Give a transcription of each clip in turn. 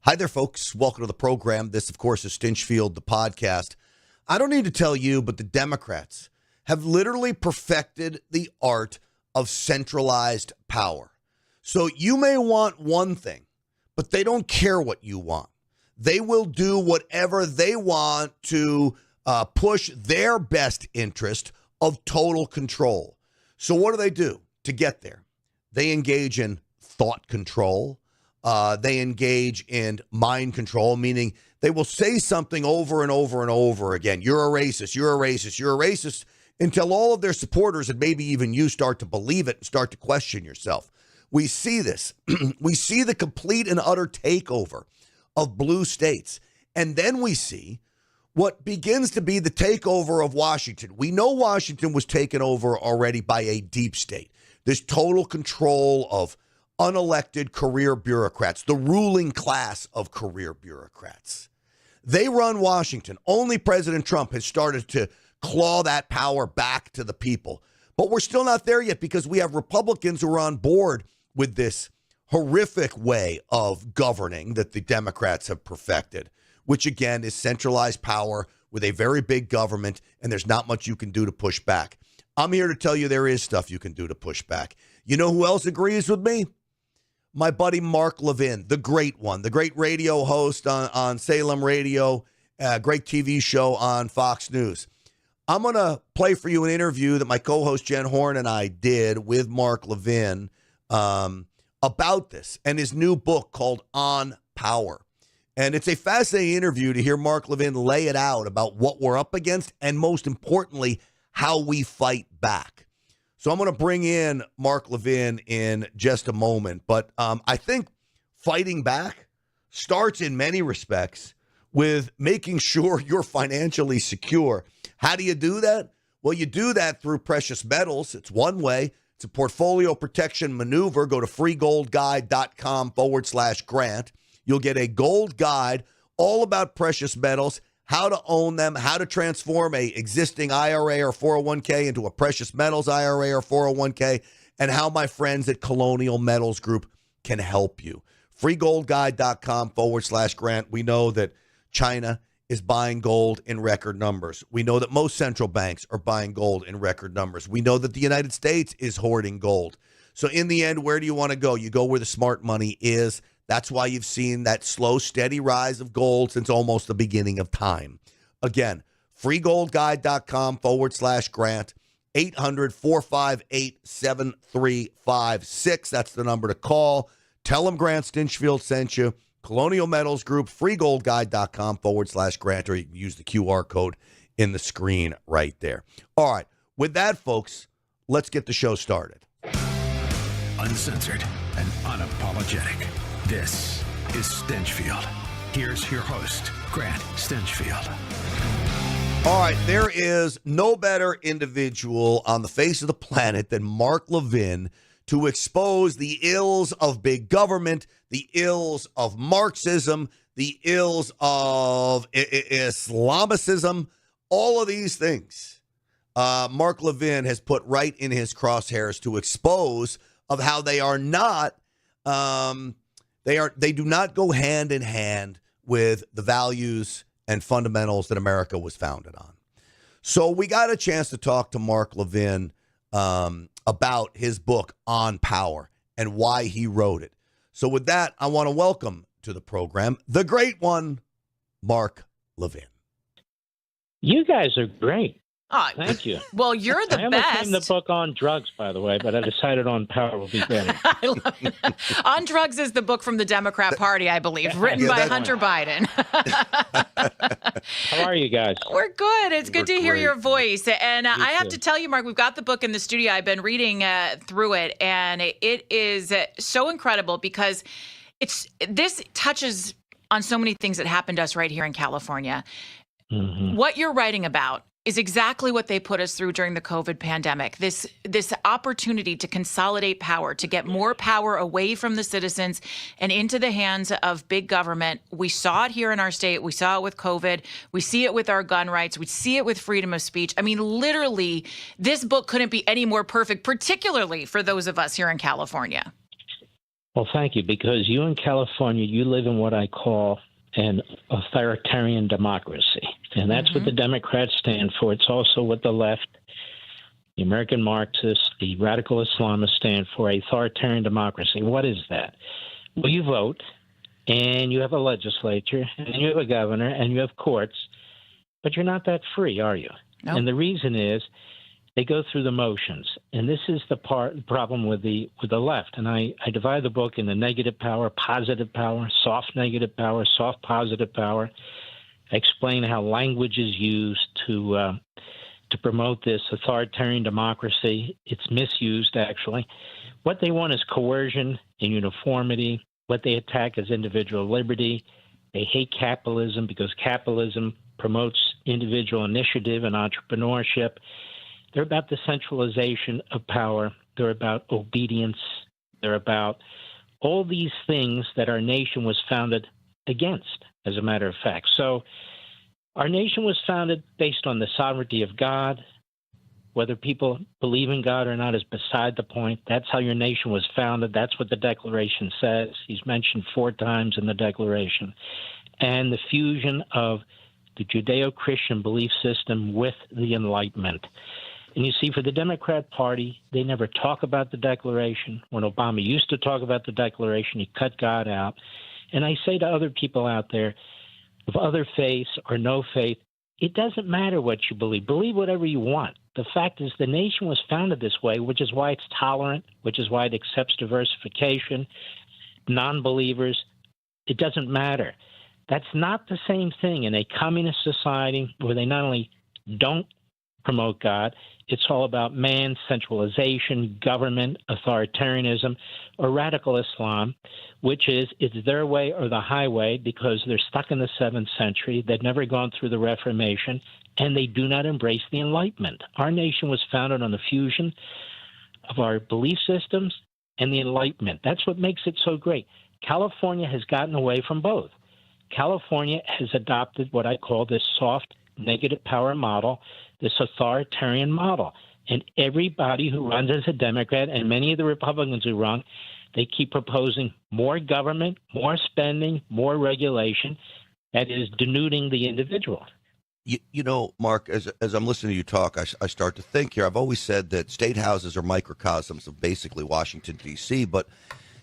Hi there, folks. Welcome to the program. This, of course, is Stinchfield, the podcast. I don't need to tell you, but the Democrats have literally perfected the art of centralized power. So you may want one thing, but they don't care what you want. They will do whatever they want to push their best interest of total control. So what do to get there? They engage in thought control. They engage in mind control, meaning they will say something over and over and over again. You're a racist, you're a racist, you're a racist, until all of their supporters and maybe even you start to believe it and start to question yourself. We see this. We see the complete and utter takeover of blue states. And then we see what begins to be the takeover of Washington. We know Washington was taken over already by a deep state. This total control of unelected career bureaucrats, the ruling class of career bureaucrats. They run Washington. Only President Trump has started to claw that power back to the people. But we're still not there yet because we have Republicans who are on board with this horrific way of governing that the Democrats have perfected, which again is centralized power with a very big government, and there's not much you can do to push back. I'm here to tell you there is stuff you can do to push back. You know who else agrees with me? My buddy Mark Levin, the great one, the great radio host on Salem Radio, great TV show on Fox News. I'm going to play for you an interview that my co-host Jen Horn and I did with Mark Levin about this and his new book called On Power. And it's a fascinating interview to hear Mark Levin lay it out about what we're up against and, most importantly, how we fight back. So I'm going to bring in Mark Levin in just a moment. But I think fighting back starts in many respects with making sure you're financially secure. How do you do that? Well, you do that through precious metals. It's one way. It's a portfolio protection maneuver. Go to freegoldguide.com/grant. You'll get a gold guide all about precious metals, how to own them, how to transform a existing IRA or 401k into a precious metals IRA or 401k, and how my friends at Colonial Metals Group can help you. freegoldguide.com/grant. We know that China is buying gold in record numbers. We know that most central banks are buying gold in record numbers. We know that the United States is hoarding gold. So in the end, where do you want to go? You go where the smart money is. That's why you've seen that slow, steady rise of gold since almost the beginning of time. Again, freegoldguide.com/grant, 800-458-7356. That's the number to call. Tell them Grant Stinchfield sent you. Colonial Metals Group, freegoldguide.com/grant, or you can use the QR code in the screen right there. All right. With that, folks, let's get the show started. Uncensored and unapologetic. This is Stinchfield. Here's your host, Grant Stinchfield. All right, there is no better individual on the face of the planet than Mark Levin to expose the ills of big government, the ills of Marxism, the ills of Islamicism, all of these things. Mark Levin has put right in his crosshairs to expose of how they are not They do not go hand in hand with the values and fundamentals that America was founded on. So we got a chance to talk to Mark Levin about his book On Power and why he wrote it. So with that, I want to welcome to the program the great one, Mark Levin. You guys are great. Oh, Thank you. Well, you're the I best. almost named the book On Drugs, by the way, but I decided On Power will be better. I love it. On Drugs is the book from the Democrat Party, I believe, written by Hunter Biden. How are you guys? We're good. It's good to hear great. your voice. And I have too. to tell you, Mark, we've got the book in the studio. I've been reading through it, and it is so incredible because this touches on so many things that happened to us right here in California. Mm-hmm. What you're writing about is exactly what they put us through during the COVID pandemic. This opportunity to consolidate power, to get more power away from the citizens and into the hands of big government. We saw it here in our state. We saw it with COVID. We see it with our gun rights. We see it with freedom of speech. I mean, literally, this book couldn't be any more perfect, particularly for those of us here in California. Well, thank you, because you in California, you live in what I call an authoritarian democracy. And that's what the Democrats stand for. It's also what the left, the American Marxists, the radical Islamists stand for, authoritarian democracy. What is that? Well, you vote, and you have a legislature, and you have a governor, and you have courts, but you're not that free, are you? Nope. And the reason is they go through the motions. And this is the problem with the left. And I divide the book into negative power, positive power, soft negative power, soft positive power. I explain how language is used to promote this authoritarian democracy. It's misused, actually. What they want is coercion and uniformity. What they attack is individual liberty. They hate capitalism because capitalism promotes individual initiative and entrepreneurship. They're about the centralization of power. They're about obedience. They're about all these things that our nation was founded against, as a matter of fact. So our nation was founded based on the sovereignty of God. Whether people believe in God or not is beside the point. That's how your nation was founded. That's what the Declaration says. He's mentioned 4 times in the Declaration. And the fusion of the Judeo-Christian belief system with the Enlightenment. And you see, for the Democrat Party, they never talk about the Declaration. When Obama used to talk about the Declaration, he cut God out. And I say to other people out there, of other faiths or no faith, it doesn't matter what you believe. Believe whatever you want. The fact is the nation was founded this way, which is why it's tolerant, which is why it accepts diversification, non-believers. It doesn't matter. That's not the same thing in a communist society where they not only don't promote God, it's all about man, centralization, government, authoritarianism, or radical Islam, which is it's their way or the highway because they're stuck in the 7th century. They've never gone through the Reformation, and they do not embrace the Enlightenment. Our nation was founded on the fusion of our belief systems and the Enlightenment. That's what makes it so great. California has gotten away from both. California has adopted what I call this soft negative power model, this authoritarian model. And everybody who runs as a Democrat and many of the Republicans who run, they keep proposing more government, more spending, more regulation that is denuding the individual. You know, Mark, as I'm listening to you talk, I start to think here. I've always said that state houses are microcosms of basically Washington, D.C., but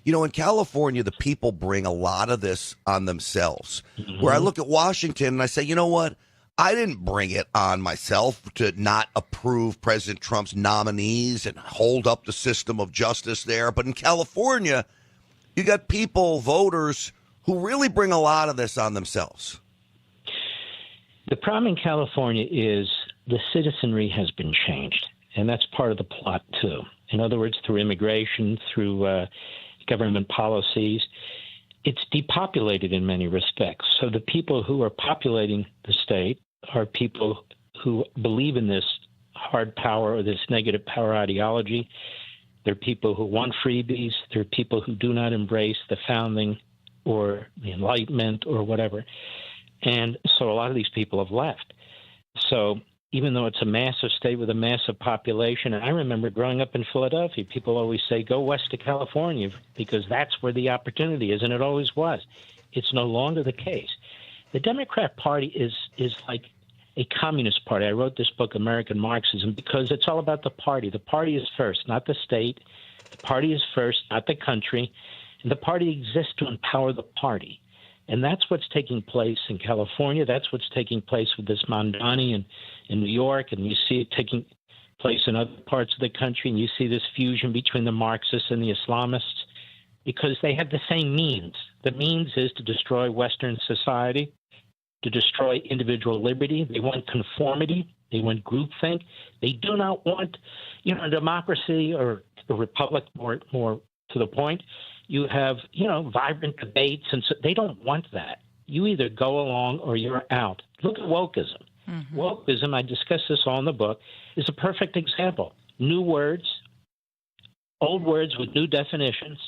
you know, in California, the people bring a lot of this on themselves. Where I look at Washington and I say, you know what? I didn't bring it on myself to not approve President Trump's nominees and hold up the system of justice there. But in California, you got people, voters, who really bring a lot of this on themselves. The problem in California is the citizenry has been changed, and that's part of the plot, too. In other words, through immigration, through government policies, it's depopulated in many respects. So the people who are populating the state are people who believe in this hard power or this negative power ideology. They're people who want freebies. They're people who do not embrace the founding or the Enlightenment or whatever. And so a lot of these people have left. So even though it's a massive state with a massive population, and I remember growing up in Philadelphia, people always say, go west to California because that's where the opportunity is, and it always was. It's no longer the case. The Democrat Party is like a communist party. I wrote this book, American Marxism, because it's all about the party. The party is first, not the state. The party is first, not the country. And the party exists to empower the party. And that's what's taking place in California. That's what's taking place with this Mamdani in New York. And you see it taking place in other parts of the country. And you see this fusion between the Marxists and the Islamists because they have the same means. The means is to destroy Western society, to destroy individual liberty. They want conformity. They want groupthink. They do not want, a democracy or a republic more to the point. You have, vibrant debates, and so they don't want that. You either go along or you're out. Look at wokeism. Mm-hmm. Wokeism, I discuss this all in the book, is a perfect example. New words, old words with new definitions.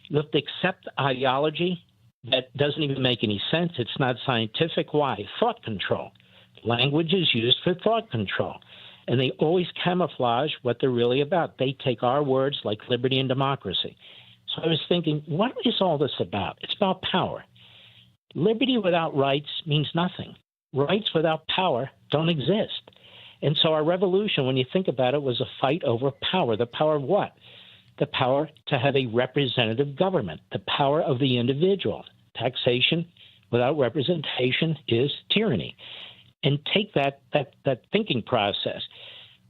You have to accept ideology that doesn't even make any sense. It's not scientific. Why? Thought control. Language is used for thought control. And they always camouflage what they're really about. They take our words like liberty and democracy. So I was thinking, what is all this about? It's about power. Liberty without rights means nothing. Rights without power don't exist. And so our revolution, when you think about it, was a fight over power. The power of what? The power to have a representative government, the power of the individual. Taxation without representation is tyranny. And take that thinking process.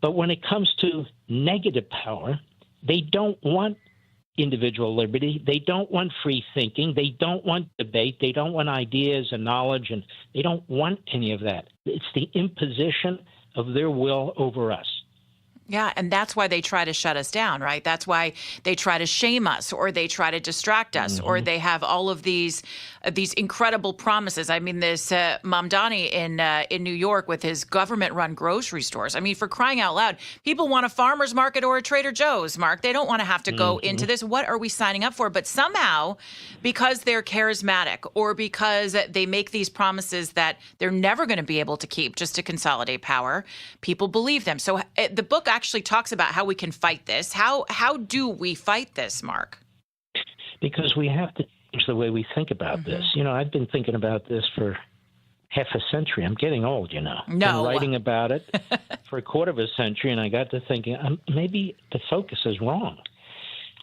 But when it comes to negative power, they don't want individual liberty. They don't want free thinking. They don't want debate. They don't want ideas and knowledge, and they don't want any of that. It's the imposition of their will over us. Yeah, and that's why they try to shut us down, right? That's why they try to shame us, or they try to distract us, or they have all of these incredible promises. I mean, this Mamdani in New York with his government-run grocery stores. I mean, for crying out loud, people want a farmer's market or a Trader Joe's, Mark. They don't want to have to go into this. What are we signing up for? But somehow, because they're charismatic, or because they make these promises that they're never going to be able to keep just to consolidate power, people believe them. So the book actually talks about how we can fight this. How do we fight this, Mark? Because we have to change the way we think about this. You know, I've been thinking about this for half a century. I'm getting old, you know. No. I'm writing about it for a quarter of a century, and I got to thinking, maybe the focus is wrong.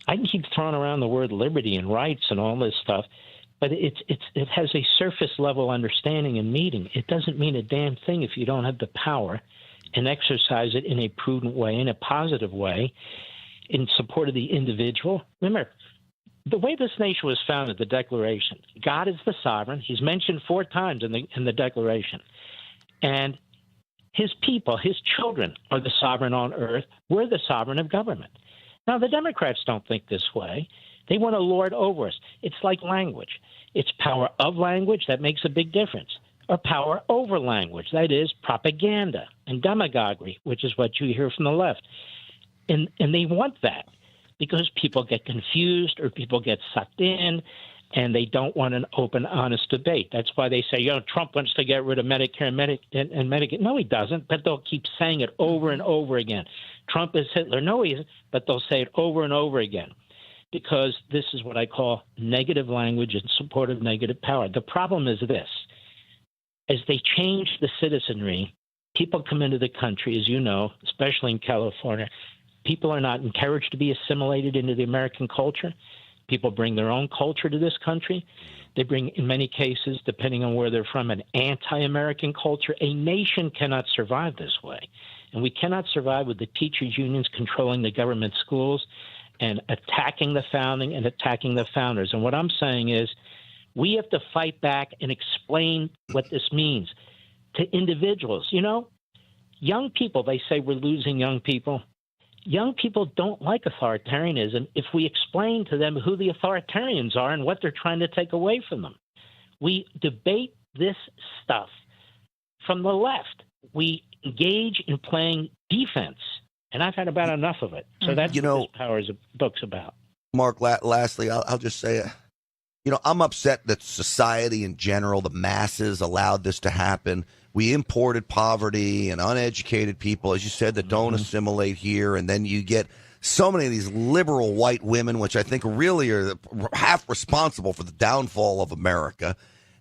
I can keep throwing around the word liberty and rights and all this stuff, but it has a surface-level understanding and meaning. It doesn't mean a damn thing if you don't have the power and exercise it in a prudent way, in a positive way, in support of the individual. Remember, the way this nation was founded, the Declaration, God is the sovereign. He's mentioned 4 times in the Declaration. And his people, his children, are the sovereign on earth. We're the sovereign of government. Now, the Democrats don't think this way. They want to lord over us. It's like language. It's power of language that makes a big difference, or power over language. That is propaganda and demagoguery, which is what you hear from the left. And they want that because people get confused or people get sucked in, and they don't want an open, honest debate. That's why they say, Trump wants to get rid of Medicare and Medicaid. No, he doesn't, but they'll keep saying it over and over again. Trump is Hitler. No, he isn't, but they'll say it over and over again because this is what I call negative language in support of negative power. The problem is this. As they change the citizenry, people come into the country, as you know, especially in California. People are not encouraged to be assimilated into the American culture. People bring their own culture to this country. They bring, in many cases, depending on where they're from, an anti-American culture. A nation cannot survive this way. And we cannot survive with the teachers' unions controlling the government schools and attacking the founding and attacking the founders. And what I'm saying is, we have to fight back and explain what this means to individuals. You know, young people, they say we're losing young people. Young people don't like authoritarianism if we explain to them who the authoritarians are and what they're trying to take away from them. We debate this stuff from the left. We engage in playing defense, and I've had about enough of it. So that's what this Powers of book's about. Mark, lastly, I'll just say I'm upset that society in general, the masses, allowed this to happen. We imported poverty and uneducated people, as you said, that don't assimilate here. And then you get so many of these liberal white women, which I think really are half responsible for the downfall of America.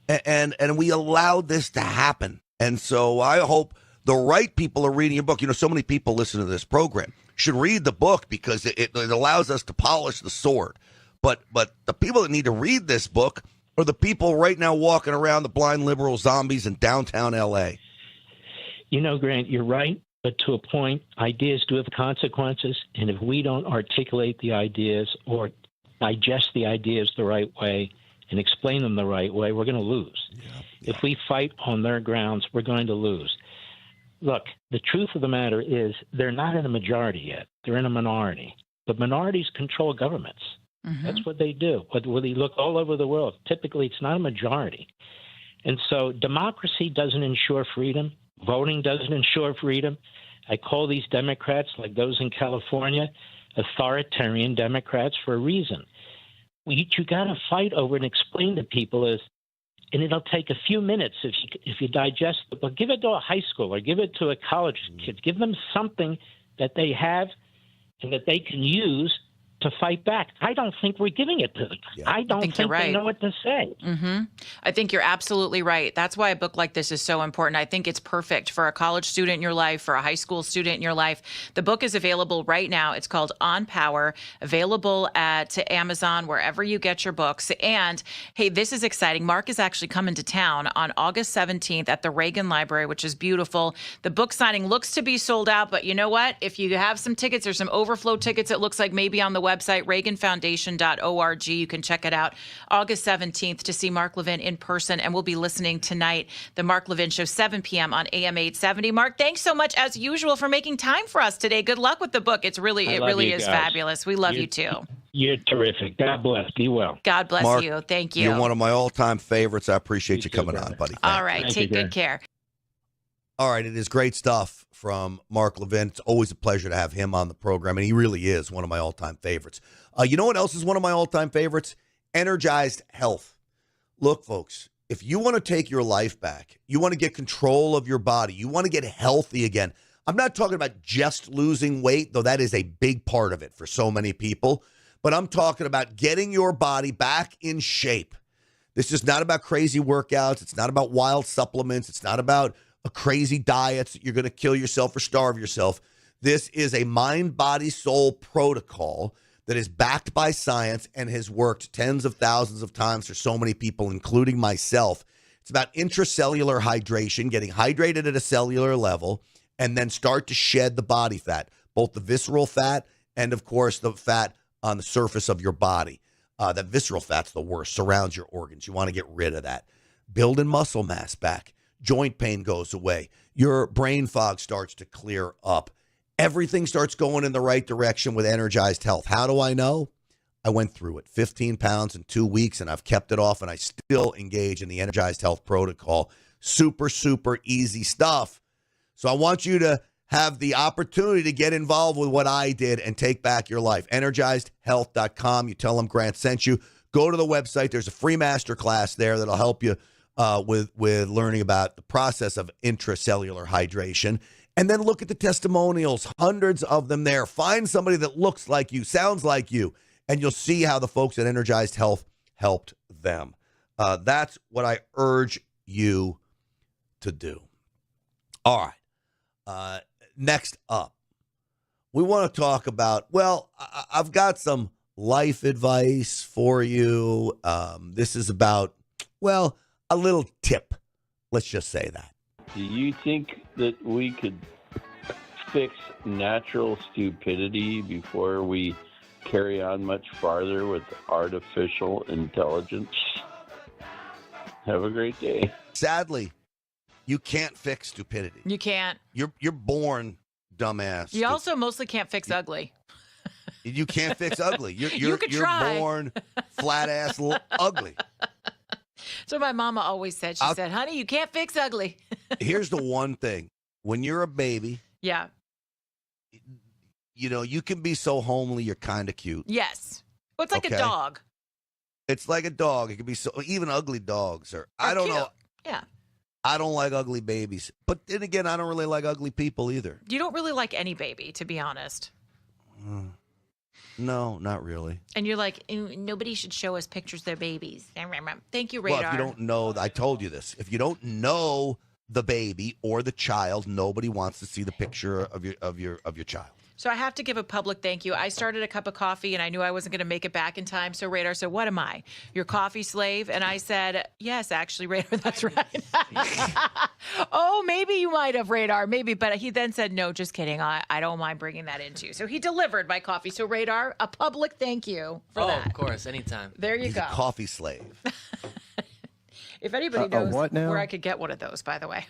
And we allowed this to happen. And so I hope the right people are reading your book. So many people listen to this program should read the book because it allows us to polish the sword. But the people that need to read this book are the people right now walking around, the blind liberal zombies in downtown L.A. Grant, you're right. But to a point, ideas do have consequences. And if we don't articulate the ideas or digest the ideas the right way and explain them the right way, we're going to lose. Yeah. If we fight on their grounds, we're going to lose. Look, the truth of the matter is they're not in a majority yet. They're in a minority. But minorities control governments. That's what they do. When you look all over the world, typically it's not a majority. And so democracy doesn't ensure freedom. Voting doesn't ensure freedom. I call these Democrats, like those in California, authoritarian Democrats for a reason. What you got to fight over and explain to people is, and it'll take a few minutes if you digest it, but give it to a high school or give it to a college kid. Give them something that they have and that they can use to fight back. I don't think we're giving it to them. Yeah. I don't think they know what to say. Mm-hmm. I think you're absolutely right. That's why a book like this is so important. I think it's perfect for a college student in your life, for a high school student in your life. The book is available right now. It's called On Power, available at Amazon, wherever you get your books. And hey, this is exciting. Mark is actually coming to town on August 17th at the Reagan Library, which is beautiful. The book signing looks to be sold out, but you know what? If you have some tickets or some overflow tickets, it looks like maybe on the website, reaganfoundation.org. You can check it out August 17th to see Mark Levin in person. And we'll be listening tonight, The Mark Levin Show, 7 p.m. on AM 870. Mark, thanks so much, as usual, for making time for us today. Good luck with the book. It really is fabulous. We love you too. You're terrific. God bless. Be well. God bless Mark, you. Thank you. You're one of my all-time favorites. I appreciate you coming on, buddy. All right. Take good care. All right. It is great stuff from Mark Levin. It's always a pleasure to have him on the program, and he really is one of my all-time favorites. You know what else is one of my all-time favorites? Energized Health. Look, folks, if you want to take your life back, you want to get control of your body, you want to get healthy again. I'm not talking about just losing weight, though that is a big part of it for so many people, but I'm talking about getting your body back in shape. This is not about crazy workouts. It's not about wild supplements. It's not about a crazy diets that you're going to kill yourself or starve yourself. This is a mind, body, soul protocol that is backed by science and has worked tens of thousands of times for so many people, including myself. It's about intracellular hydration, getting hydrated at a cellular level, and then start to shed the body fat, both the visceral fat and, of course, the fat on the surface of your body. That visceral fat's the worst, surrounds your organs. You want to get rid of that. Building muscle mass back. Joint pain goes away. Your brain fog starts to clear up. Everything starts going in the right direction with Energized Health. How do I know? I went through it. 15 pounds in 2 weeks, and I've kept it off, and I still engage in the Energized Health protocol. Super, super easy stuff. So I want you to have the opportunity to get involved with what I did and take back your life. EnergizedHealth.com. You tell them Grant sent you. Go to the website. There's a free masterclass there that'll help you with learning about the process of intracellular hydration. And then look at the testimonials, hundreds of them there. Find somebody that looks like you, sounds like you, and you'll see how the folks at Energized Health helped them. That's what I urge you to do. All right. Next up, we want to talk about, well, I've got some life advice for you. This is about, well, a little tip. Let's just say that. Do you think that we could fix natural stupidity before we carry on much farther with artificial intelligence? Have a great day. Sadly, you can't fix stupidity. You can't. You're born dumbass. You also mostly can't fix ugly. You can't fix ugly. You're try. born flat ass ugly. So my mama always said, she said, honey, you can't fix ugly. Here's the one thing. When you're a baby, yeah, you know, you can be so homely, you're kind of cute. Yes. Well, it's like a dog. It's like a dog. It can be so, even ugly dogs are I don't cute. know. Yeah. I don't like ugly babies. But then again, I don't really like ugly people either. You don't really like any baby, to be honest. No, not really. And you're like, nobody should show us pictures of their babies. Thank you, Radar. Well, if you don't know, I told you this. If you don't know the baby or the child, nobody wants to see the picture of your child. So I have to give a public thank you. I started a cup of coffee, and I knew I wasn't going to make it back in time. So Radar said, what am I, your coffee slave? And I said, yes, actually, Radar, that's right. Oh, maybe you might have, Radar, maybe. But he then said, no, just kidding. I don't mind bringing that into you. So he delivered my coffee. So Radar, a public thank you for that. Oh, of course, anytime. There you He's go. a coffee slave. If anybody knows where I could get one of those, by the way.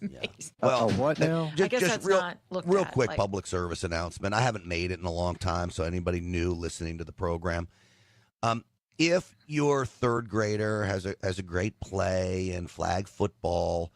Yeah. Well, what now? I guess that's not looked real at, quick like- public service announcement. I haven't made it in a long time, so anybody new listening to the program, if your third grader has a great play in flag football,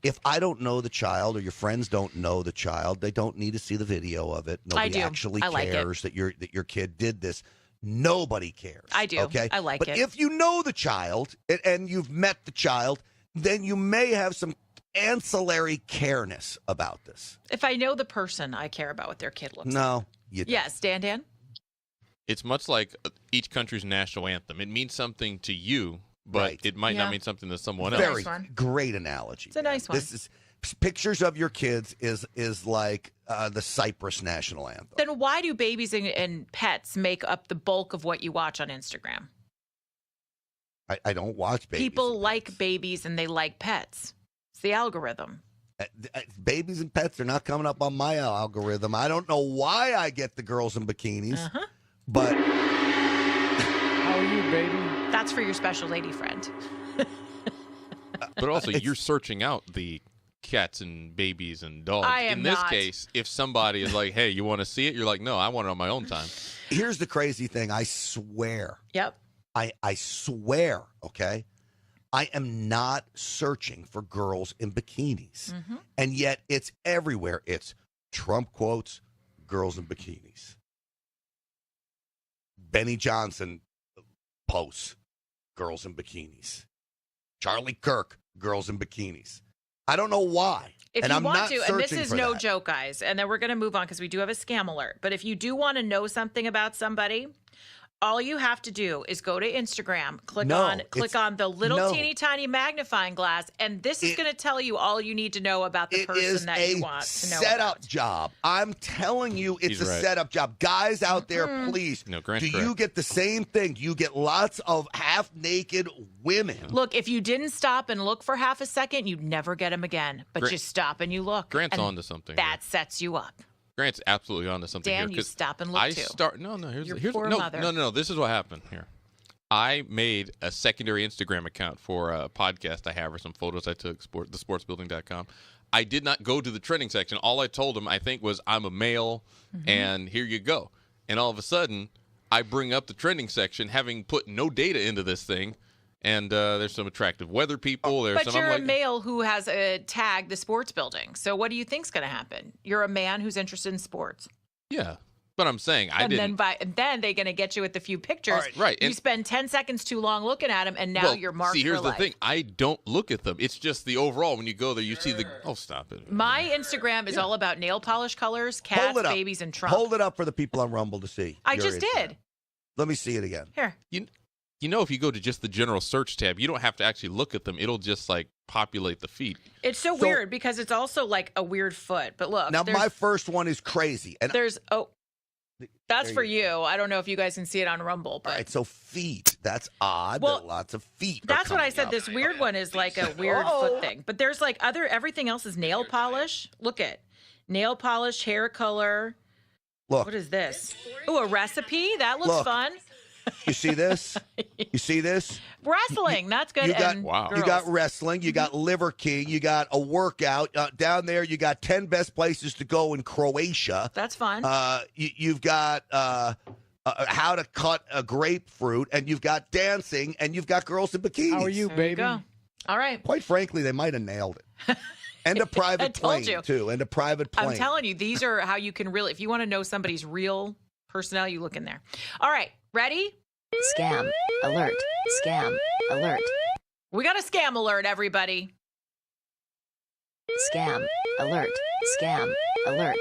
if I don't know the child or your friends don't know the child, they don't need to see the video of it. Nobody actually cares that your kid did this. Nobody cares. I do. Okay, I like it. But if you know the child and you've met the child, then you may have some ancillary careness about this. If I know the person, I care about what their kid looks like. No, you don't. Yes, Dan? It's much like each country's national anthem. It means something to you, but it might not mean something to someone else. Very great analogy. It's a nice one. This is pictures of your kids is like the Cyprus national anthem. Then why do babies and pets make up the bulk of what you watch on Instagram? I don't watch babies. People like babies and they like pets. It's the algorithm. Babies and pets are not coming up on my algorithm. I don't know why I get the girls in bikinis, but how are you, baby? That's for your special lady friend. But also, you're searching out the cats and babies and dogs. In this case, if somebody is like, hey, you want to see it? You're like, no, I want it on my own time. Here's the crazy thing. I swear. Yep. I swear, okay? I am not searching for girls in bikinis. And yet it's everywhere. It's Trump quotes, girls in bikinis. Benny Johnson posts, girls in bikinis. Charlie Kirk, girls in bikinis. I don't know why. If and you I'm want not to, and this searching is for no that. joke, guys, and then we're going to move on because we do have a scam alert. But if you do want to know something about somebody, all you have to do is go to Instagram, click on the little teeny tiny magnifying glass, and this is going to tell you all you need to know about the person that you want to know. It is a setup about. job. I'm telling you, it's He's a right. setup job. Guys out there, please, No, Grant's do correct. you get the same thing? Do you get lots of half-naked women? Look, if you didn't stop and look for half a second, you'd never get them again. But you stop and you look. Grant's and onto something. That sets you up. Grant's absolutely onto something Dan, here. you 'cause stop and look too. Your poor mother. No. This is what happened here. I made a secondary Instagram account for a podcast I have or some photos I took, thesportsbuilding.com. I did not go to the trending section. All I told him, I think, was I'm a male, and here you go. And all of a sudden, I bring up the trending section, having put no data into this thing, and there's some attractive weather people. There's But some, you're I'm a like, male who has a tag, the sports building. So what do you think's going to happen? You're a man who's interested in sports. yeah. But I'm saying I didn't. And then they're going to get you with the few pictures. Right. You And- spend 10 seconds too long looking at them, and now you're marked See, here's for the life. thing. I don't look at them. It's just the overall. When you go there, you see the. Oh, stop it. My Instagram is all about nail polish colors, cats, Hold it up. babies, and Trump. Hold it up for the people on Rumble to see. I your just Instagram. did. Let me see it again. Here. You know, if you go to just the general search tab, you don't have to actually look at them. It'll just like populate the feed. It's so weird because it's also like a weird foot. But look. Now, my first one is crazy. And that's There for you you. I don't know if you guys can see it on Rumble. But all right, so feet. That's odd. Well, that lots of feet. that's what I coming said. up. This weird one is like a weird foot thing. But there's like everything else is nail polish. Look at nail polish, hair color. Look. What is this? Oh, a recipe? That looks Look. fun. You see this? You see this? Wrestling. That's good. You got, and wow. You got girls. wrestling. You got Liver King. You got a workout. Down there, you got 10 best places to go in Croatia. That's fun. You've got how to cut a grapefruit, and you've got dancing, and you've got girls in bikinis. How are you, There baby? you go. All right. Quite frankly, they might have nailed it. And a I private told plane, you. too. And a private plane. I'm telling you, these are how you can really, if you want to know somebody's real personality, you look in there. All right. Ready? Scam alert. Scam alert. We got a scam alert, everybody. Scam alert. Scam alert.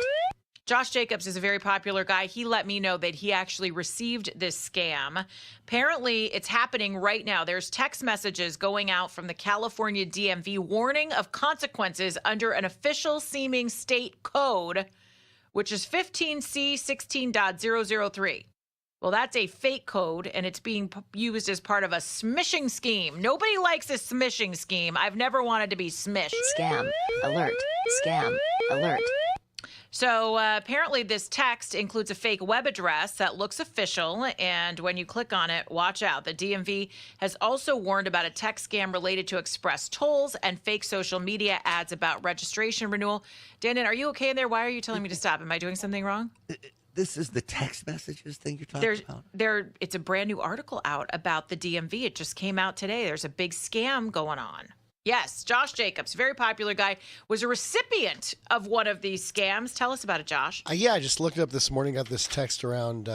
Josh Jacobs is a very popular guy. He let me know that he actually received this scam. Apparently, it's happening right now. There's text messages going out from the California DMV warning of consequences under an official seeming state code, which is 15C 16.003. Well, that's a fake code, and it's being used as part of a smishing scheme. Nobody likes a smishing scheme. I've never wanted to be smished. Scam alert. Scam alert. So apparently this text includes a fake web address that looks official, and when you click on it, watch out. The DMV has also warned about a text scam related to express tolls and fake social media ads about registration renewal. Dandon, are you okay in there? Why are you telling me to stop? Am I doing something wrong? This is the text messages thing you're talking about? It's a brand new article out about the DMV. It just came out today. There's a big scam going on. Yes, Josh Jacobs, very popular guy, was a recipient of one of these scams. Tell us about it, Josh. Yeah, I just looked it up this morning, got this text around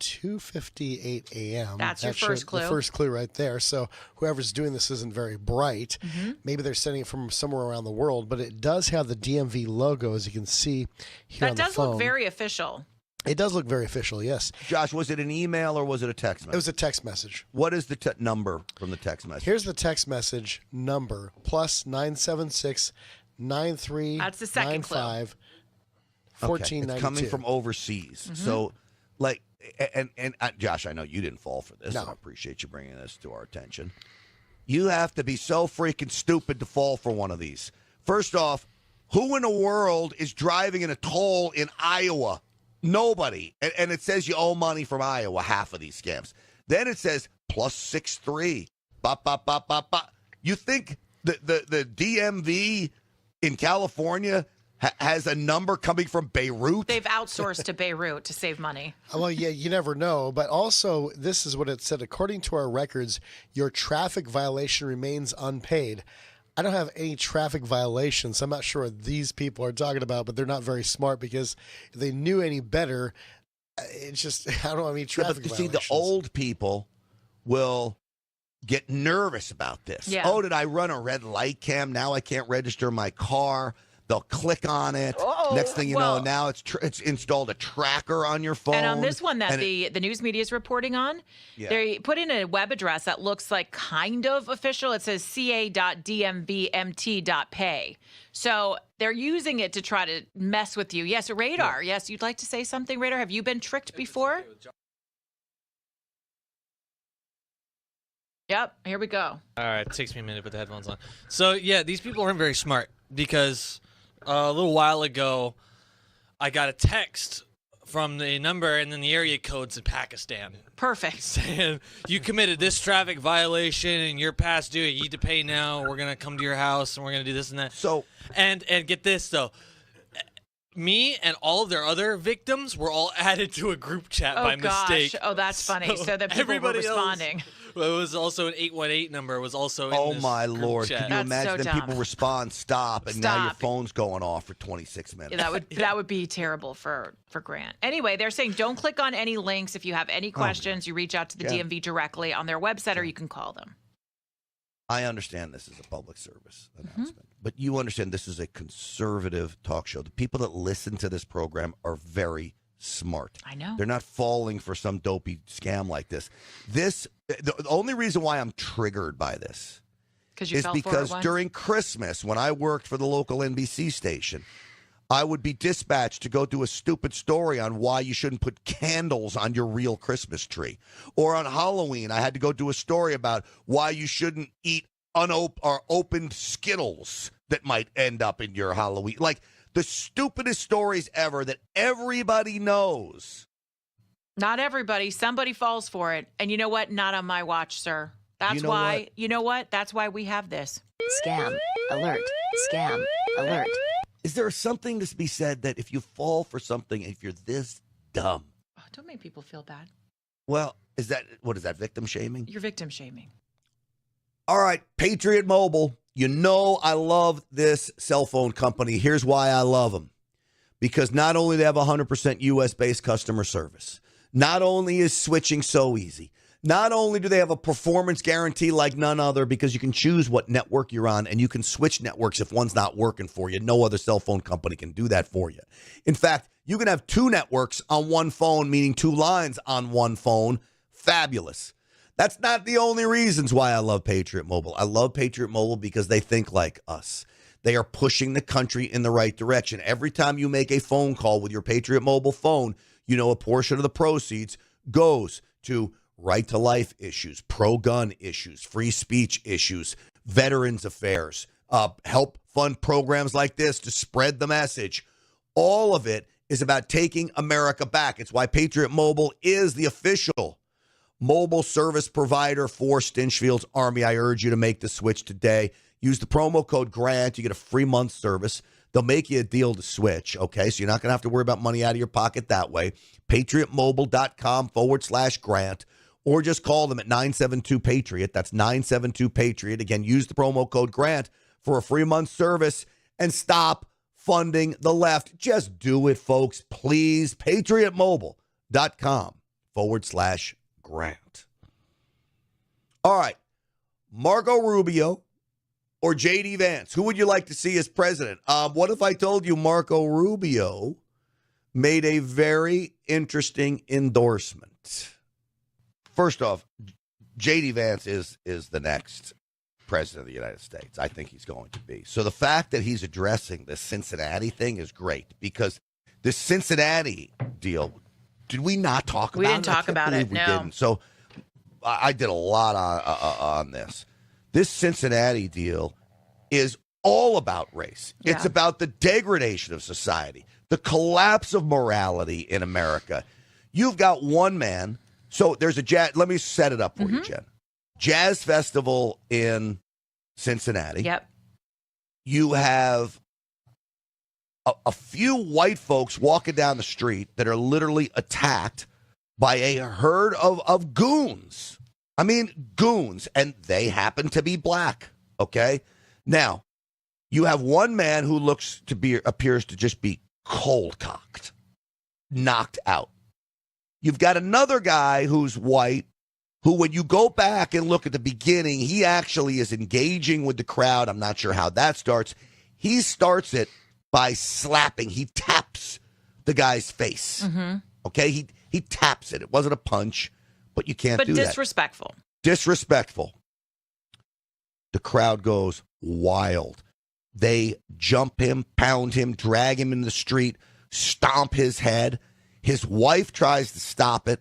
2:58 a.m. That's your first clue. The first clue right there. So whoever's doing this isn't very bright. Mm-hmm. Maybe they're sending it from somewhere around the world, but it does have the DMV logo, as you can see here on That the phone. does look very official. It does look very official, yes. Josh, was it an email or was it a text message? It was a text message. What is the number from the text message? Here's the text message number, plus 976 That's the second clue. 9395 Okay, 1492. it's coming from overseas. So, like, and Josh, I know you didn't fall for this. No. So I appreciate you bringing this to our attention. You have to be so freaking stupid to fall for one of these. First off, who in the world is driving in a toll in Iowa? Nobody. And it says you owe money from Iowa, half of these scams. Then it says plus 63. Bop, bop, bop, bop, bop. You think the DMV in California has a number coming from Beirut? They've outsourced to Beirut to save money. Well, yeah, you never know. But also, this is what it said. According to our records, your traffic violation remains unpaid. I don't have any traffic violations. I'm not sure what these people are talking about, but they're not very smart because if they knew any better, it's just, I don't know, I mean, traffic but you see, violations. the old people will get nervous about this. Yeah. Oh, did I run a red light cam? Now I can't register my car. They'll click on it. Next thing you know, now it's installed a tracker on your phone. And on this one that and the news media is reporting on, they put in a web address that looks like kind of official. It says ca.dmvmt.pay. So they're using it to try to mess with you. Yes, Radar. Yes, you'd like to say something, Radar? Have you been tricked before? Yep, here we go. All right, it takes me a minute to put the headphones on. So, yeah, these people aren't very smart because a little while ago, I got a text from the number and then the area codes in Pakistan. Perfect. Saying, you committed this traffic violation and you're past due. You need to pay now. We're going to come to your house and we're going to do this and that. So, and get this, though. Me and all of their other victims were all added to a group chat by mistake. Oh, that's funny. So the people were responding. It was also an 818 number. It was also in this my group Lord. chat. Can you imagine so then people dumb. respond, stop, and now your phone's going off for 26 minutes. Yeah, that would be terrible for Grant. Anyway, they're saying don't click on any links. If you have any questions, you reach out to the DMV directly on their website or you can call them. I understand this is a public service announcement, but you understand this is a conservative talk show. The people that listen to this program are very smart. I know. They're not falling for some dopey scam like this. The only reason why I'm triggered by this is because during Christmas, when I worked for the local NBC station, I would be dispatched to go do a stupid story on why you shouldn't put candles on your real Christmas tree. Or on Halloween, I had to go do a story about why you shouldn't eat opened Skittles that might end up in your Halloween. Like the stupidest stories ever that everybody knows. Not everybody. Somebody falls for it. And you know what? Not on my watch, sir. That's you know what? That's why we have this. Scam alert. Scam alert. Is there something to be said that if you fall for something, if you're this dumb? Oh, don't make people feel bad. Well, what is that, victim shaming? You're victim shaming. All right, Patriot Mobile. You know I love this cell phone company. Here's why I love them. Because not only do they have 100% U.S.-based customer service, not only is switching so easy, not only do they have a performance guarantee like none other because you can choose what network you're on and you can switch networks if one's not working for you. No other cell phone company can do that for you. In fact, you can have two networks on one phone, meaning two lines on one phone. Fabulous. That's not the only reasons why I love Patriot Mobile. I love Patriot Mobile because they think like us. They are pushing the country in the right direction. Every time you make a phone call with your Patriot Mobile phone, you know a portion of the proceeds goes to right-to-life issues, pro-gun issues, free speech issues, veterans affairs, help fund programs like this to spread the message. All of it is about taking America back. It's why Patriot Mobile is the official mobile service provider for Stinchfield's Army. I urge you to make the switch today. Use the promo code GRANT. You get a free month service. They'll make you a deal to switch, okay? So you're not going to have to worry about money out of your pocket that way. PatriotMobile.com/Grant. Or just call them at 972-PATRIOT. That's 972-PATRIOT. Again, use the promo code GRANT for a free month service and stop funding the left. Just do it, folks. Please. PatriotMobile.com/Grant. All right. Marco Rubio or J.D. Vance? Who would you like to see as president? What if I told you Marco Rubio made a very interesting endorsement. First off, J.D. Vance is the next president of the United States. I think he's going to be. So the fact that he's addressing this Cincinnati thing is great, because this Cincinnati deal, did we not talk about it? We didn't talk about it, We no. didn't. So I did a lot on this. This Cincinnati deal is all about race. Yeah. It's about the degradation of society, the collapse of morality in America. You've got one man. So there's a jazz. Let me set it up for you, Jen. Jazz festival in Cincinnati. Yep. You have a few white folks walking down the street that are literally attacked by a herd of goons. I mean, goons, and they happen to be black. Okay. Now, you have one man who appears to just be cold-cocked, knocked out. You've got another guy who's white, who, when you go back and look at the beginning, he actually is engaging with the crowd. I'm not sure how that starts. He starts it by slapping. He taps the guy's face. Okay? He taps it. It wasn't a punch, but you can't do that. But disrespectful. Disrespectful. The crowd goes wild. They jump him, pound him, drag him in the street, stomp his head. His wife tries to stop it.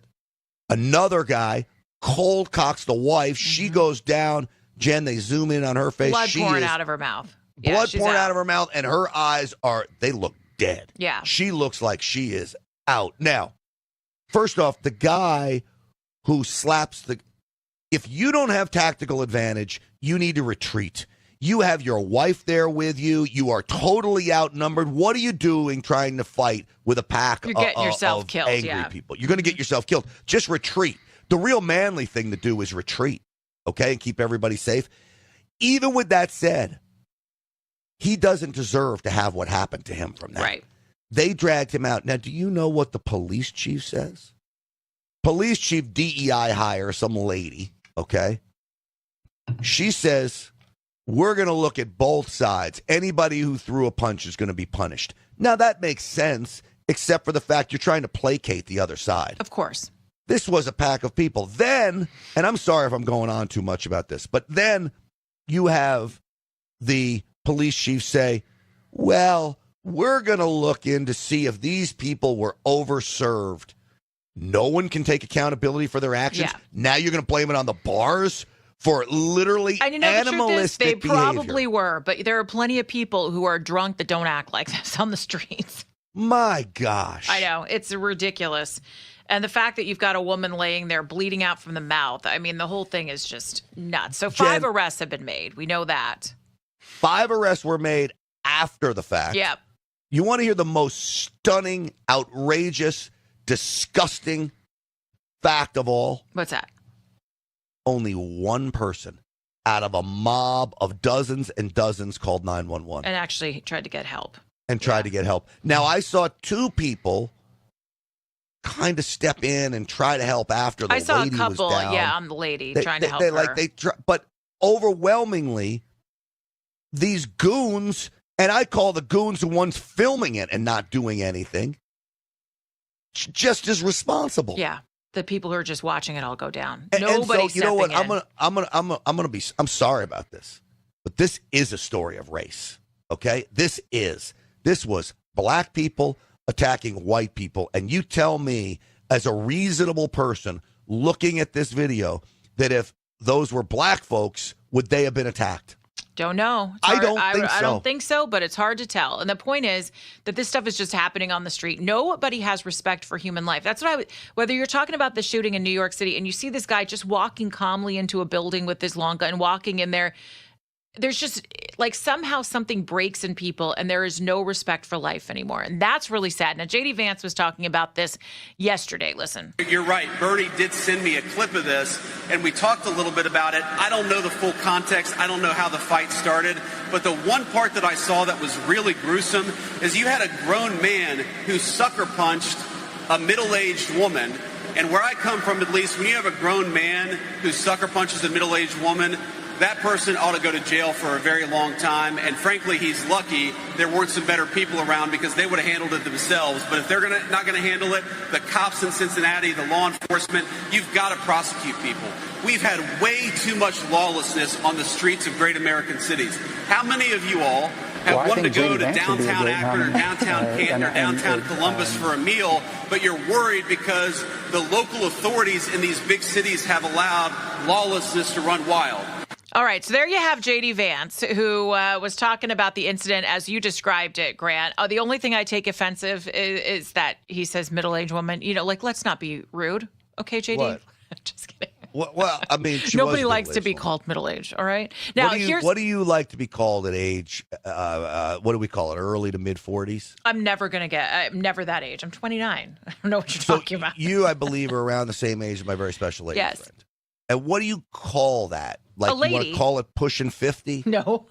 Another guy cold cocks the wife. She goes down. Jen, they zoom in on her face. Blood pouring out of her mouth. Yeah, blood she's pouring out of her mouth, and her eyes they look dead. Yeah. She looks like she is out. Now, first off, the guy who slaps if you don't have tactical advantage, you need to retreat. You have your wife there with you. You are totally outnumbered. What are you doing trying to fight with a pack You're getting yourself of killed, angry people? You're going to get yourself killed. Just retreat. The real manly thing to do is retreat, okay, and keep everybody safe. Even with that said, he doesn't deserve to have what happened to him from that. Right. They dragged him out. Now, do you know what the police chief says? Police chief DEI hire, some lady, okay? She says, we're going to look at both sides. Anybody who threw a punch is going to be punished. Now, that makes sense, except for the fact you're trying to placate the other side. Of course. This was a pack of people. Then, and I'm sorry if I'm going on too much about this, but then you have the police chief say, well, we're going to look in to see if these people were overserved. No one can take accountability for their actions. Yeah. Now you're going to blame it on the bars for literally animalistic they probably were, but there are plenty of people who are drunk that don't act like this on the streets. My gosh. I know. It's ridiculous. And the fact that you've got a woman laying there bleeding out from the mouth, I mean, the whole thing is just nuts. So 5 arrests have been made. We know that. 5 arrests were made after the fact. Yep. You want to hear the most stunning, outrageous, disgusting fact of all? What's that? Only one person out of a mob of dozens and dozens called 911. And actually tried to get help. To get help. Now, I saw 2 people kind of step in and try to help after the lady was down. I saw a couple, on the lady trying to help her. But overwhelmingly, these goons, and I call the goons the ones filming it and not doing anything, just as responsible. Yeah, the people who are just watching it all go down. And Nobody so, you know what? in. I'm sorry about this, but this is a story of race. Okay, this was black people attacking white people, and you tell me, as a reasonable person looking at this video, that if those were black folks, would they have been attacked? Don't know. I don't think so, but it's hard to tell. And the point is that this stuff is just happening on the street. Nobody has respect for human life. That's what whether you're talking about the shooting in New York City and you see this guy just walking calmly into a building with his long gun, walking in there, there's just like somehow something breaks in people and there is no respect for life anymore. And that's really sad. Now, J.D. Vance was talking about this yesterday. Listen. You're right. Bernie did send me a clip of this, and we talked a little bit about it. I don't know the full context. I don't know how the fight started. But the one part that I saw that was really gruesome is you had a grown man who sucker punched a middle-aged woman. And where I come from, at least, when you have a grown man who sucker punches a middle-aged woman, that person ought to go to jail for a very long time. And frankly, he's lucky there weren't some better people around, because they would have handled it themselves. But if they're not going to handle it, the cops in Cincinnati, the law enforcement, you've got to prosecute people. We've had way too much lawlessness on the streets of great American cities. How many of you all have wanted to go to downtown Akron or downtown Canton or downtown Columbus for a meal, but you're worried because the local authorities in these big cities have allowed lawlessness to run wild? All right, so there you have J.D. Vance, who was talking about the incident as you described it, Grant. The only thing I take offensive is that he says middle-aged woman. You know, like, let's not be rude. Okay, J.D.? What? Just kidding. Well, I mean, nobody likes to be called middle-aged, all right? Now, what do you like to be called at age, what do we call it, early to mid-40s? I'm never that age. I'm 29. I don't know what you're talking about. You, I believe, are around the same age as my very special lady Yes. friend. And what do you call that? Like, a lady. You want to call it pushing 50? No.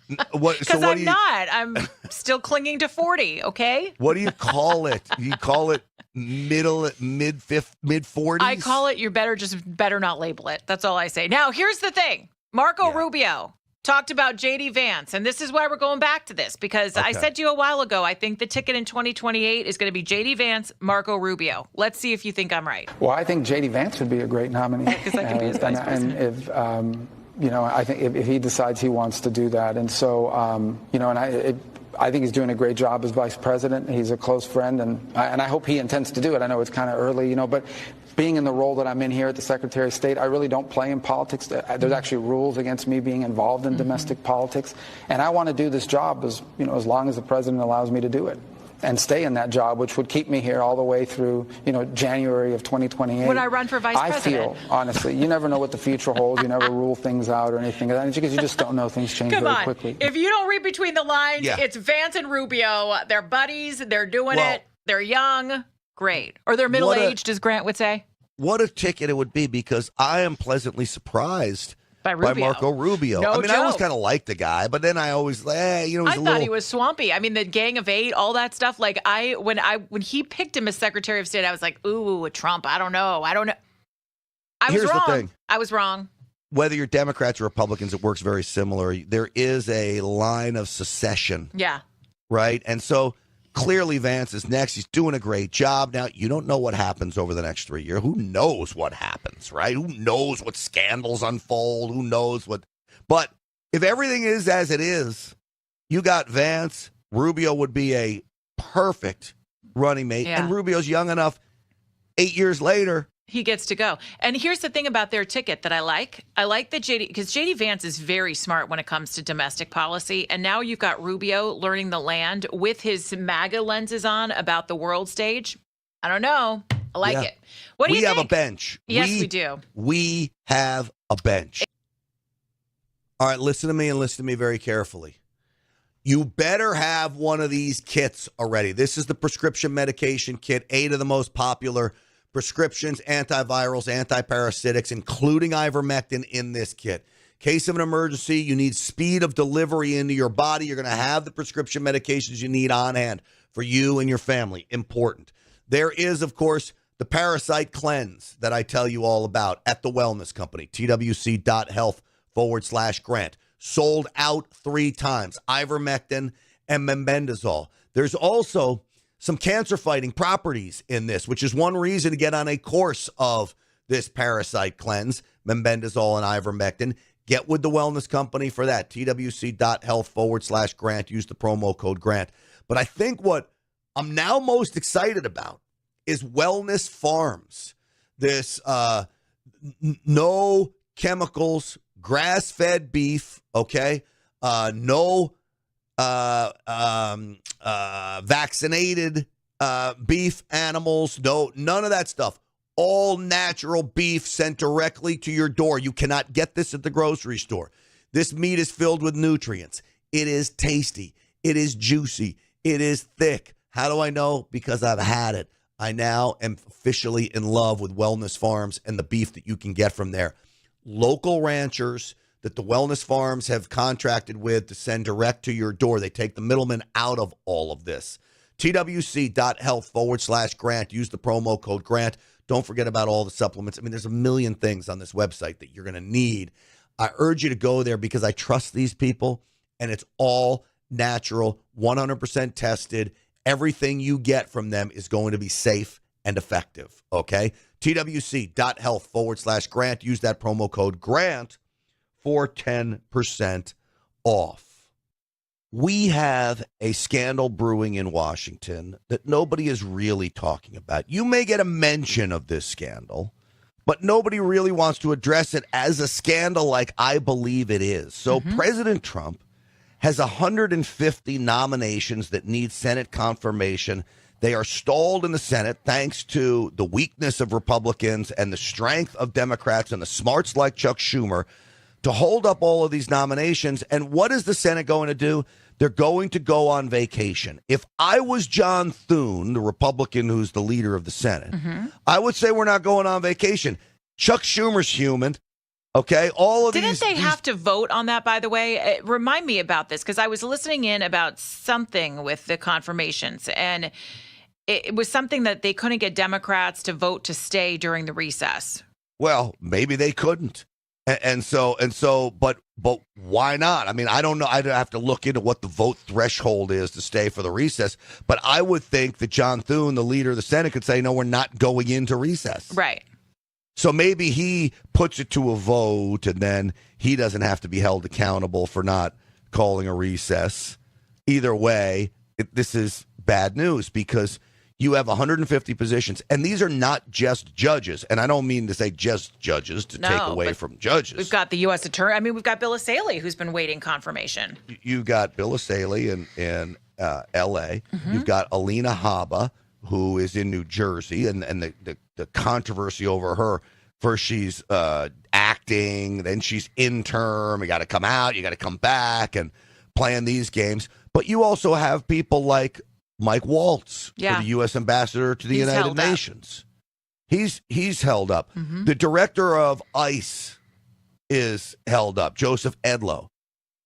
Because I'm not. I'm still clinging to 40, okay? What do you call it? You call it mid-40s? I call it, you better not label it. That's all I say. Now, here's the thing. Marco Rubio talked about J.D. Vance, and this is why we're going back to this, because I said to you a while ago, I think the ticket in 2028 is going to be J.D. Vance, Marco Rubio. Let's see if you think I'm right. Well, I think J.D. Vance would be a great nominee. Because I can be his vice president. And if, I think if he decides he wants to do that. And so, I think he's doing a great job as vice president. He's a close friend, and I hope he intends to do it. I know it's kind of early, but being in the role that I'm in here at the Secretary of State, I really don't play in politics. There's actually rules against me being involved in domestic politics, and I want to do this job as long as the president allows me to do it, and stay in that job, which would keep me here all the way through, January of 2028. Would I run for vice president? I feel, honestly, you never know what the future holds. You never rule things out or anything like that, because you just don't know. Things change very quickly. If you don't read between the lines, it's Vance and Rubio. They're buddies. They're doing it. They're young. Great. Or they're middle-aged, as Grant would say. What a ticket it would be, because I am pleasantly surprised by Marco Rubio. No I always kind of liked the guy, but then I always, he's I thought he was swampy. I mean, the Gang of Eight, all that stuff. Like when he picked him as Secretary of State, I was like, ooh, Trump. I don't know. I was Here's wrong. The thing. I was wrong. Whether you're Democrats or Republicans, it works very similar. There is a line of secession. Yeah. Right? And so clearly Vance is next. He's doing a great job. Now, you don't know what happens over the next 3 years. Who knows what happens, right? Who knows what scandals unfold? Who knows what? But if everything is as it is, you got Vance. Rubio would be a perfect running mate. Yeah. And Rubio's young enough, 8 years later, he gets to go. And here's the thing about their ticket that I like. I like that because J.D. Vance is very smart when it comes to domestic policy. And now you've got Rubio learning the land with his MAGA lenses on about the world stage. I don't know. I like it. What do you think? We have a bench. Yes, we do. We have a bench. All right, listen to me and listen to me very carefully. You better have one of these kits already. This is the prescription medication kit, 8 of the most popular prescriptions, antivirals, antiparasitics, including ivermectin in this kit. Case of an emergency, you need speed of delivery into your body. You're going to have the prescription medications you need on hand for you and your family. Important. There is, of course, the parasite cleanse that I tell you all about at the Wellness Company, twc.health/grant. Sold out 3 times, ivermectin and mebendazole. There's also some cancer-fighting properties in this, which is one reason to get on a course of this parasite cleanse, mebendazole and ivermectin. Get with the Wellness Company for that, twc.health/grant. Use the promo code GRANT. But I think what I'm now most excited about is Wellness Farms. This no chemicals, grass-fed beef, okay? No vaccinated beef animals, none of that stuff. All natural beef sent directly to your door. You cannot get this at the grocery store. This meat is filled with nutrients. It is tasty. It is juicy. It is thick. How do I know? Because I've had it. I now am officially in love with Wellness Farms and the beef that you can get from there. Local ranchers that the Wellness Farms have contracted with to send direct to your door. They take the middleman out of all of this. twc.health/grant. Use the promo code GRANT. Don't forget about all the supplements. I mean, there's a million things on this website that you're going to need. I urge you to go there because I trust these people, and it's all natural, 100% tested. Everything you get from them is going to be safe and effective, okay? twc.health/Grant. Use that promo code GRANT for 10% off. We have a scandal brewing in Washington that nobody is really talking about. You may get a mention of this scandal, but nobody really wants to address it as a scandal like I believe it is. So President Trump has 150 nominations that need Senate confirmation. They are stalled in the Senate thanks to the weakness of Republicans and the strength of Democrats and the smarts like Chuck Schumer to hold up all of these nominations. And what is the Senate going to do? They're going to go on vacation. If I was John Thune, the Republican who's the leader of the Senate, I would say we're not going on vacation. Chuck Schumer's human. Okay, all of Didn't they have to vote on that, by the way? Remind me about this, because I was listening in about something with the confirmations, and it was something that they couldn't get Democrats to vote to stay during the recess. Well, maybe they couldn't. And so, but why not? I mean, I don't know. I'd have to look into what the vote threshold is to stay for the recess. But I would think that John Thune, the leader of the Senate, could say, no, we're not going into recess. Right. So maybe he puts it to a vote, and then he doesn't have to be held accountable for not calling a recess. Either way, this is bad news because you have 150 positions, and these are not just judges. And I don't mean to say just judges to take away from judges. We've got the U.S. attorney. I mean, we've got Bill Assaley, who's been waiting confirmation. You've got Bill Assaley in L.A. You've got Alina Habba, who is in New Jersey, and the controversy over her. First she's acting, then she's interim. You got to come out, you got to come back and playing these games. But you also have people like Mike Waltz, the U.S. ambassador to the United Nations. He's held up. The director of ICE is held up, Joseph Edlow.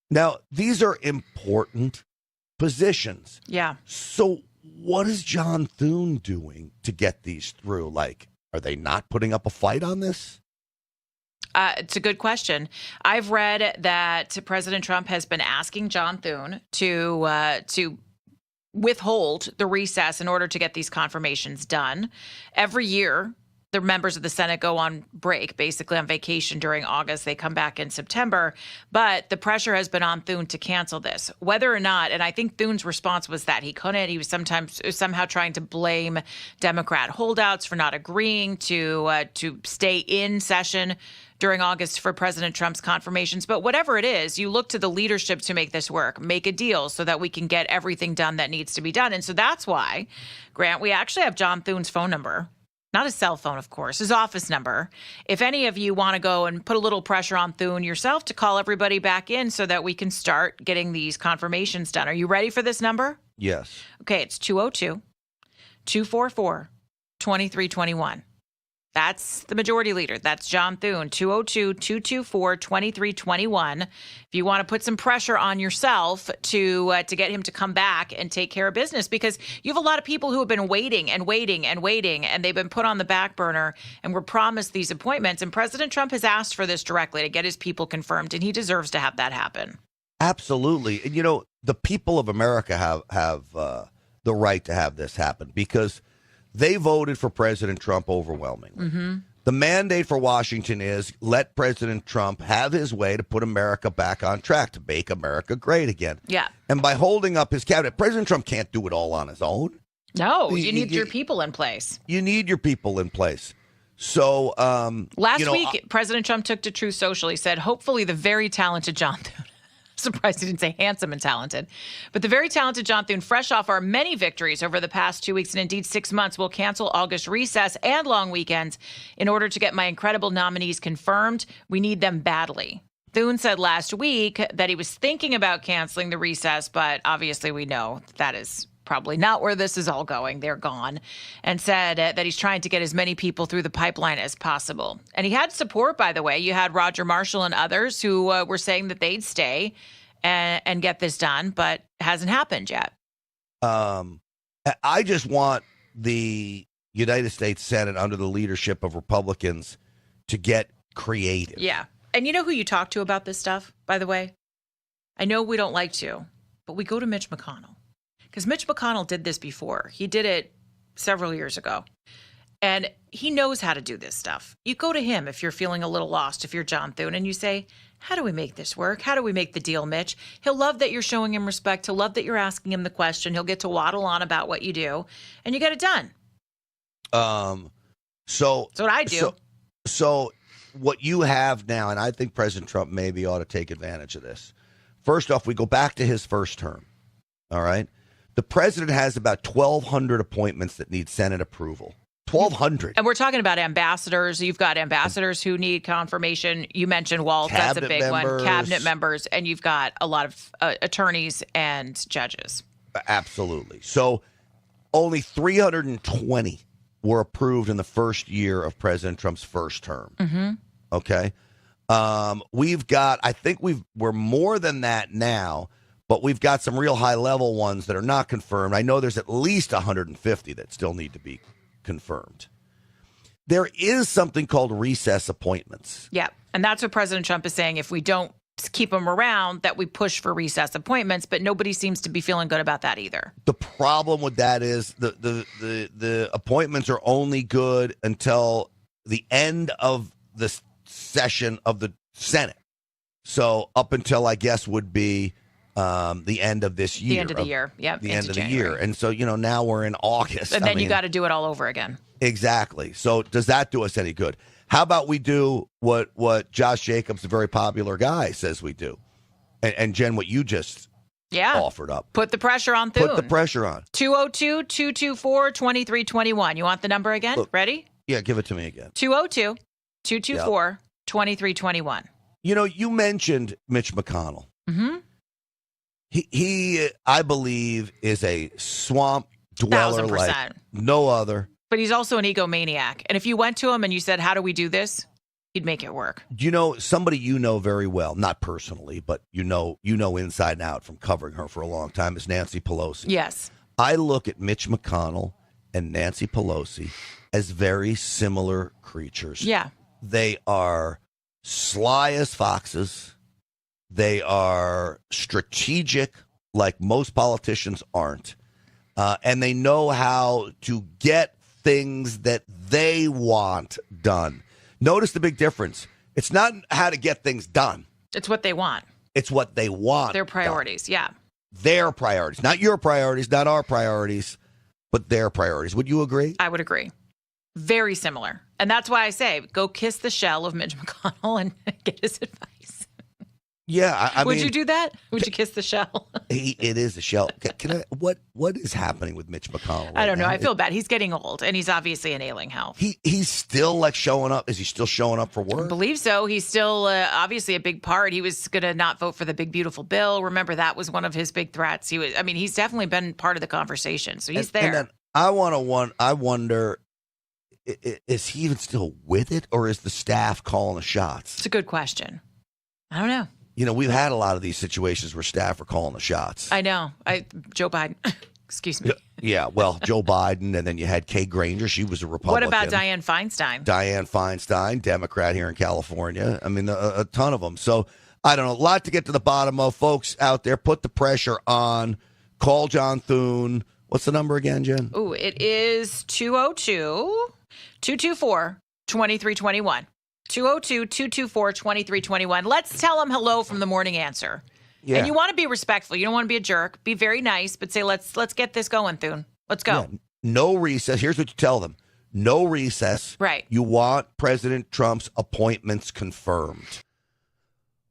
Now, these are important positions. Yeah. So what is John Thune doing to get these through? Like, are they not putting up a fight on this? It's a good question. I've read that President Trump has been asking John Thune to withhold the recess in order to get these confirmations done. Every year, the members of the Senate go on break, basically on vacation during August. They come back in September. But the pressure has been on Thune to cancel this. Whether or not, and I think Thune's response was that he couldn't. He was somehow trying to blame Democrat holdouts for not agreeing to stay in session during August for President Trump's confirmations. But whatever it is, you look to the leadership to make this work, make a deal so that we can get everything done that needs to be done. And so that's why, Grant, we actually have John Thune's phone number. Not his cell phone, of course, his office number. If any of you want to go and put a little pressure on Thune yourself to call everybody back in so that we can start getting these confirmations done. Are you ready for this number? Yes. Okay, it's 202-244-2321. That's the majority leader. That's John Thune, 202-224-2321. If you want to put some pressure on yourself to get him to come back and take care of business, because you have a lot of people who have been waiting and waiting and waiting, and they've been put on the back burner and were promised these appointments. And President Trump has asked for this directly to get his people confirmed, and he deserves to have that happen. Absolutely. And, you know, the people of America have the right to have this happen because they voted for President Trump overwhelmingly. The mandate for Washington is let President Trump have his way to put America back on track, to make America great again. Yeah. And by holding up his cabinet, President Trump can't do it all on his own. No, you need your people in place. You need your people in place. So last week, President Trump took to Truth Social. He said, hopefully the very talented John Thune. Surprised he didn't say handsome and talented. But the very talented John Thune, fresh off our many victories over the past 2 weeks and indeed 6 months, will cancel August recess and long weekends in order to get my incredible nominees confirmed. We need them badly. Thune said last week that he was thinking about canceling the recess, but obviously we know that is probably not where this is all going. They're gone. And said that he's trying to get as many people through the pipeline as possible. And he had support, by the way. You had Roger Marshall and others who were saying that they'd stay and get this done, but it hasn't happened yet. I just want the United States Senate under the leadership of Republicans to get creative. Yeah. And you know who you talk to about this stuff, by the way? I know we don't like to, but we go to Mitch McConnell. Because Mitch McConnell did this before. He did it several years ago. And he knows how to do this stuff. You go to him if you're feeling a little lost, if you're John Thune, and you say, how do we make this work? How do we make the deal, Mitch? He'll love that you're showing him respect. He'll love that you're asking him the question. He'll get to waddle on about what you do, and you get it done. So that's what I do. So what you have now, and I think President Trump maybe ought to take advantage of this. First off, we go back to his first term. All right. The president has about 1,200 appointments that need Senate approval. 1,200. And we're talking about ambassadors. You've got ambassadors who need confirmation. You mentioned Walt. That's a big one. Cabinet members. And you've got a lot of attorneys and judges. Absolutely. So only 320 were approved in the first year of President Trump's first term. Mm-hmm. Okay. We've got, I think we're more than that now, but we've got some real high level ones that are not confirmed. I know there's at least 150 that still need to be confirmed. There is something called recess appointments. Yeah. And that's what President Trump is saying. If we don't keep them around, that we push for recess appointments, but nobody seems to be feeling good about that either. The problem with that is the appointments are only good until the end of the session of the Senate. So up until, I guess, would be the end of this year. The end of the year. Yep. The end of January. the year. And so, now we're in August. And then you got to do it all over again. Exactly. So does that do us any good? How about we do what Josh Jacobs, a very popular guy, says we do? And Jen, what you just offered up. Put the pressure on Thune. Put the pressure on. 202-224-2321. You want the number again? Look, ready? Yeah, give it to me again. 202-224-2321. You mentioned Mitch McConnell. Mm-hmm. He, I believe, is a swamp dweller 1,000%. like no other. But he's also an egomaniac. And if you went to him and you said, how do we do this? He'd make it work. Somebody very well, not personally, but you know inside and out from covering her for a long time, is Nancy Pelosi. Yes. I look at Mitch McConnell and Nancy Pelosi as very similar creatures. Yeah. They are sly as foxes. They are strategic like most politicians aren't. And they know how to get things that they want done. Notice the big difference. It's not how to get things done. It's what they want. It's what they want. Their priorities, yeah. Their priorities. Not your priorities, not our priorities, but their priorities. Would you agree? I would agree. Very similar. And that's why I say, go kiss the shell of Mitch McConnell and get his advice. Yeah, I would mean, you do that? Would you kiss the shell? It is a shell. What is happening with Mitch McConnell? I don't know. I feel bad. He's getting old, and he's obviously in ailing health. He's still showing up. Is he still showing up for work? I believe so. He's still obviously a big part. He was going to not vote for the big beautiful bill. Remember, that was one of his big threats. He's definitely been part of the conversation. So he's there. And then I wonder, is he even still with it, or is the staff calling the shots? It's a good question. I don't know. We've had a lot of these situations where staff are calling the shots. I know. Joe Biden. Excuse me. Yeah, well, Joe Biden, and then you had Kay Granger. She was a Republican. What about Dianne Feinstein? Dianne Feinstein, Democrat here in California. I mean, a ton of them. So, I don't know. A lot to get to the bottom of. Folks out there, put the pressure on. Call John Thune. What's the number again, Jen? Ooh, it is 202-224-2321. 202-224-2321. Let's tell them hello from the Morning Answer. Yeah. And you want to be respectful. You don't want to be a jerk. Be very nice, but say, let's get this going, Thune. Let's go. Yeah. No recess. Here's what you tell them. No recess. Right. You want President Trump's appointments confirmed.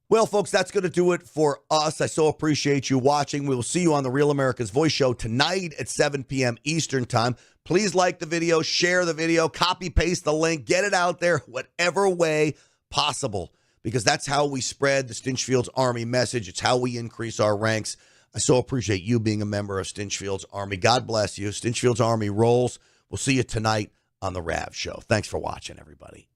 Well, folks, that's going to do it for us. I so appreciate you watching. We will see you on the Real America's Voice show tonight at 7 p.m. Eastern time. Please like the video, share the video, copy, paste the link, get it out there whatever way possible, because that's how we spread the Stinchfield's Army message. It's how we increase our ranks. I so appreciate you being a member of Stinchfield's Army. God bless you. Stinchfield's Army rolls. We'll see you tonight on the Rav Show. Thanks for watching, everybody.